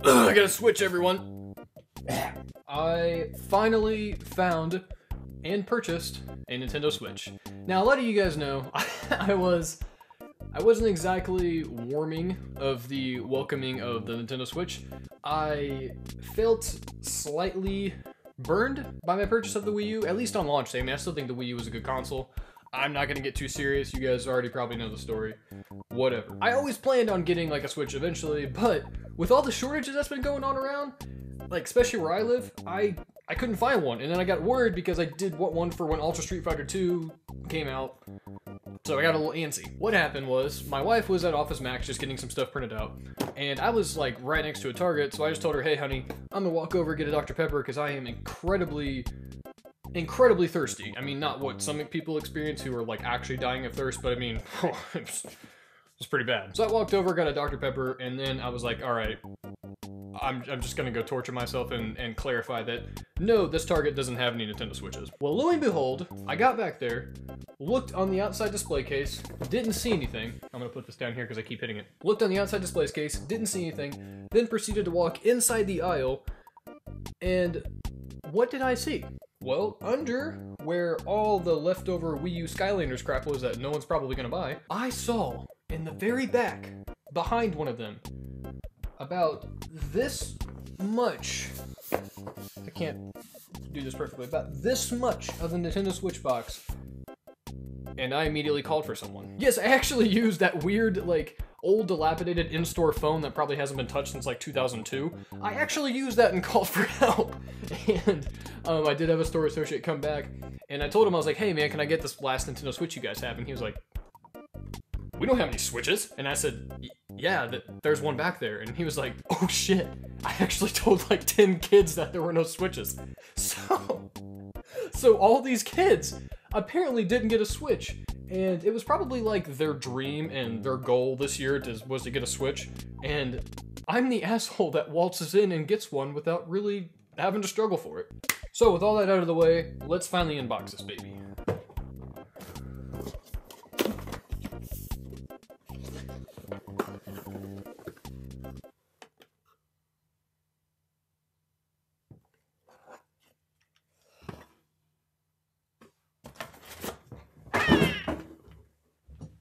I got a Switch, everyone. I finally found and purchased a Nintendo Switch. Now, a lot of you guys know I wasn't exactly warming of the welcoming of the Nintendo Switch. I felt slightly burned by my purchase of the Wii U, at least on launch day. I mean, I still think the Wii U was a good console. I'm not gonna get too serious. You guys already probably know the story. Whatever. I always planned on getting like a Switch eventually, but with all the shortages that's been going on around, like especially where I live, I couldn't find one. And then I got worried because I did want one for when Ultra Street Fighter 2 came out. So I got a little antsy. What happened was, my wife was at Office Max just getting some stuff printed out, and I was like right next to a Target, so I just told her, hey honey, I'm gonna walk over and get a Dr. Pepper because I am incredibly thirsty. I mean, not what some people experience who are like actually dying of thirst, but I mean, it's pretty bad. So I walked over, got a Dr. Pepper, and then I was like, all right, I'm just gonna go torture myself and clarify that, no, this Target doesn't have any Nintendo Switches. Well, lo and behold, I got back there, looked on the outside display case, didn't see anything. I'm gonna put this down here because I keep hitting it. Looked on the outside display case, didn't see anything, then proceeded to walk inside the aisle, and what did I see? Well, under where all the leftover Wii U Skylanders crap was that no one's probably gonna buy, I saw in the very back, behind one of them, about this much, I can't do this perfectly, about this much of the Nintendo Switch box, and I immediately called for someone. Yes, I actually used that weird, like, old dilapidated in-store phone that probably hasn't been touched since like 2002. I actually used that and called for help. And I did have a store associate come back, and I told him, I was like, hey man, can I get this last Nintendo Switch you guys have? And he was like, we don't have any Switches. And I said, yeah, there's one back there. And he was like, oh shit, I actually told like 10 kids that there were no Switches. So all these kids apparently didn't get a Switch. And it was probably like their dream and their goal this year was to get a Switch. And I'm the asshole that waltzes in and gets one without really having to struggle for it. So with all that out of the way, let's finally unbox this baby.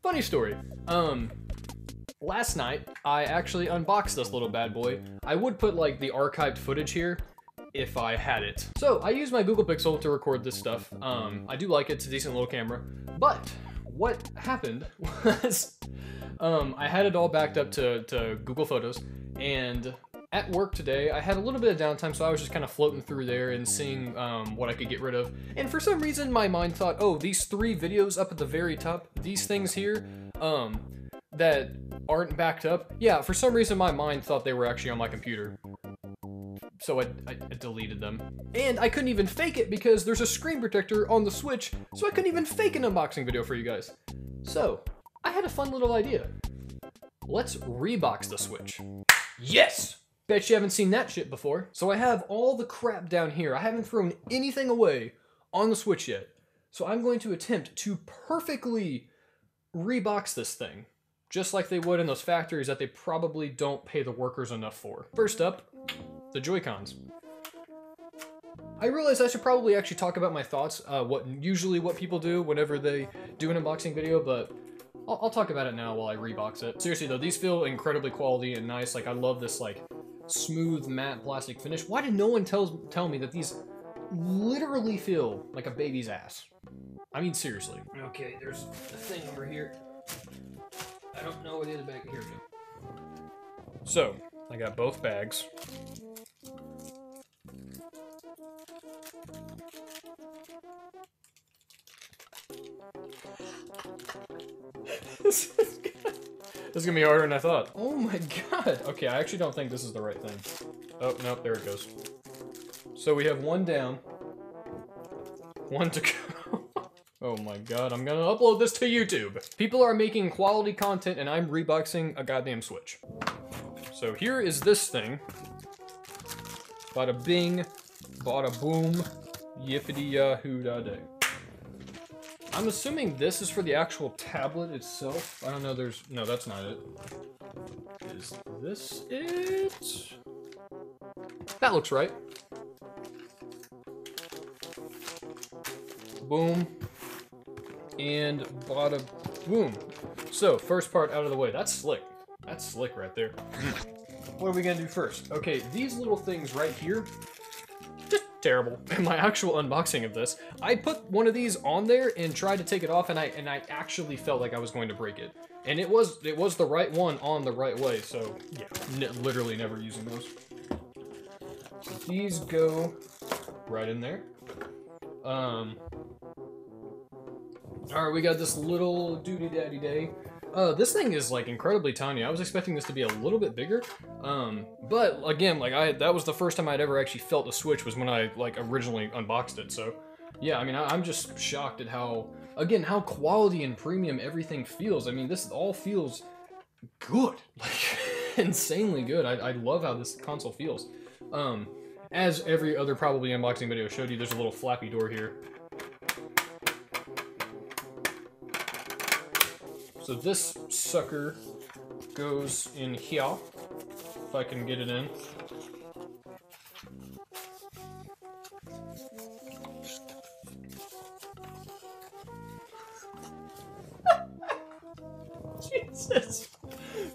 Funny story. Last night, I actually unboxed this little bad boy. I would put like the archived footage here if I had it. So I used my Google Pixel to record this stuff. I do like it, it's a decent little camera. But what happened was, I had it all backed up to Google Photos, and at work today, I had a little bit of downtime, so I was just kind of floating through there and seeing what I could get rid of. And for some reason, my mind thought, oh, these 3 videos up at the very top, these things here, that aren't backed up. Yeah, for some reason, my mind thought they were actually on my computer. So I deleted them. And I couldn't even fake it because there's a screen protector on the Switch, so I couldn't even fake an unboxing video for you guys. So, I had a fun little idea. Let's rebox the Switch. Yes! Bet you haven't seen that shit before. So I have all the crap down here. I haven't thrown anything away on the Switch yet. So I'm going to attempt to perfectly rebox this thing, just like they would in those factories that they probably don't pay the workers enough for. First up, the Joy-Cons. I realize I should probably actually talk about my thoughts, what people do whenever they do an unboxing video, but I'll talk about it now while I rebox it. Seriously though, these feel incredibly quality and nice. Like, I love this like smooth matte plastic finish. Why did no one tell me that these literally feel like a baby's ass? I mean, seriously. Okay, there's a thing over here. I don't know what it is back here. So, I got both bags. This is gonna be harder than I thought. Oh my god. Okay, I actually don't think this is the right thing. Oh, nope, there it goes. So we have one down. One to go. Oh my god, I'm gonna upload this to YouTube. People are making quality content and I'm reboxing a goddamn Switch. So here is this thing. Bada bing, bada boom, yippity yahoo da day. I'm assuming this is for the actual tablet itself. I don't know, no, that's not it. Is this it? That looks right. Boom. And bada boom. So, first part out of the way. That's slick. That's slick right there. What are we gonna do first? Okay, these little things right here, just terrible. In my actual unboxing of this, I put one of these on there and tried to take it off, and I actually felt like I was going to break it. And it was the right one on the right way, so yeah, literally never using those. So these go right in there. Alright, we got this little doody daddy day. This thing is like incredibly tiny. I was expecting this to be a little bit bigger. But again, like that was the first time I'd ever actually felt a Switch was when I like originally unboxed it. So yeah, I mean, I'm just shocked at how quality and premium everything feels. I mean, this all feels good, like insanely good. I love how this console feels. As every other probably unboxing video showed you, there's a little flappy door here. So this sucker goes in here, if I can get it in. Jesus!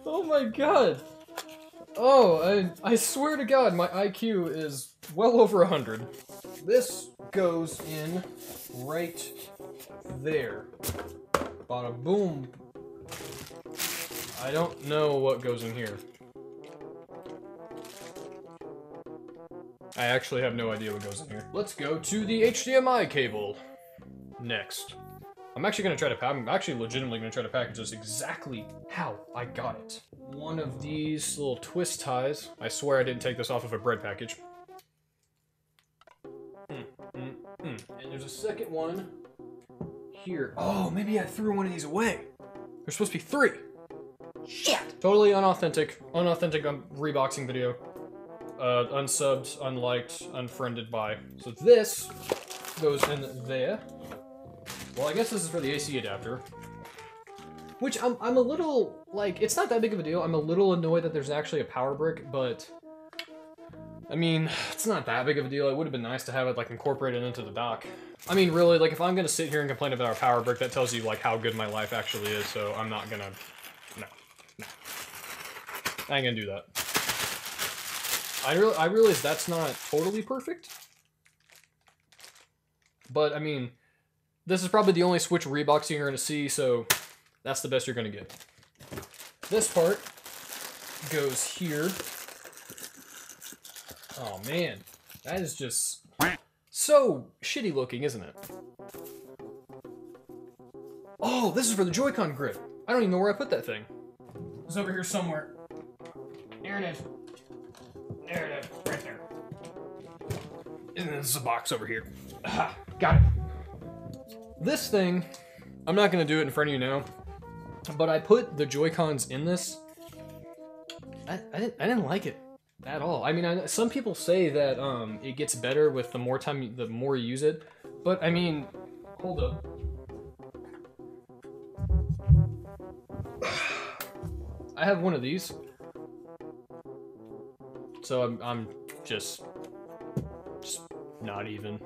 Oh my god! Oh, I swear to god, my IQ is well over 100. This goes in right there. Bada boom. I don't know what goes in here. I actually have no idea what goes in here. Let's go to the HDMI cable next. I'm actually legitimately gonna try to package this exactly how I got it. One of these little twist ties. I swear I didn't take this off of a bread package. And there's a second one here. Oh, maybe I threw one of these away. There's supposed to be 3. Shit! Totally unauthentic reboxing video. Unsubbed, unliked, unfriended by. So this goes in there. Well, I guess this is for the AC adapter. Which I'm a little, like, it's not that big of a deal. I'm a little annoyed that there's actually a power brick, but I mean, it's not that big of a deal. It would have been nice to have it, like, incorporated into the dock. I mean, really, like, if I'm gonna sit here and complain about our power brick, that tells you, like, how good my life actually is, so I'm not gonna... No. I ain't gonna do that. I realize that's not totally perfect. But, I mean, this is probably the only Switch reboxing you're gonna see, so that's the best you're gonna get. This part goes here. Oh man, that is just so shitty looking, isn't it? Oh, this is for the Joy-Con grip. I don't even know where I put that thing. It's over here somewhere. There it is. There it is, right there. And this is a box over here. Aha, got it. This thing, I'm not gonna do it in front of you now, but I put the Joy-Cons in this. I didn't like it at all. I mean, some people say that it gets better with the more you use it, but I mean, hold up. I have one of these, so I'm just not even,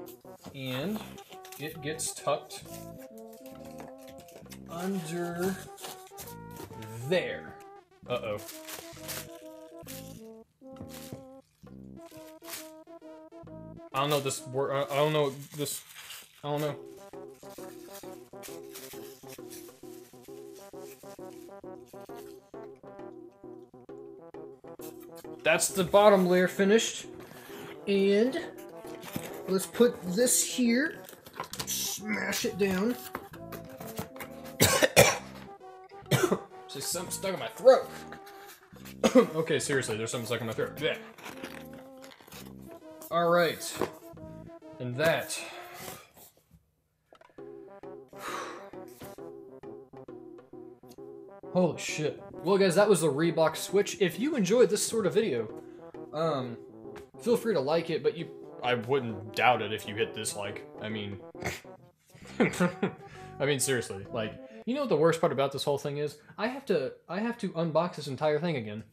and it gets tucked under there. Uh-oh. I don't know this word. I don't know this. I don't know. That's the bottom layer finished. And let's put this here. Smash it down. There's something stuck in my throat. Okay, seriously, there's something stuck in my throat. Yeah. Alright. And that. Holy shit. Well, guys, that was the Reebok Switch. If you enjoyed this sort of video, feel free to like it, but I wouldn't doubt it if you hit dislike. I mean... I mean, seriously, like, you know what the worst part about this whole thing is? I have to unbox this entire thing again.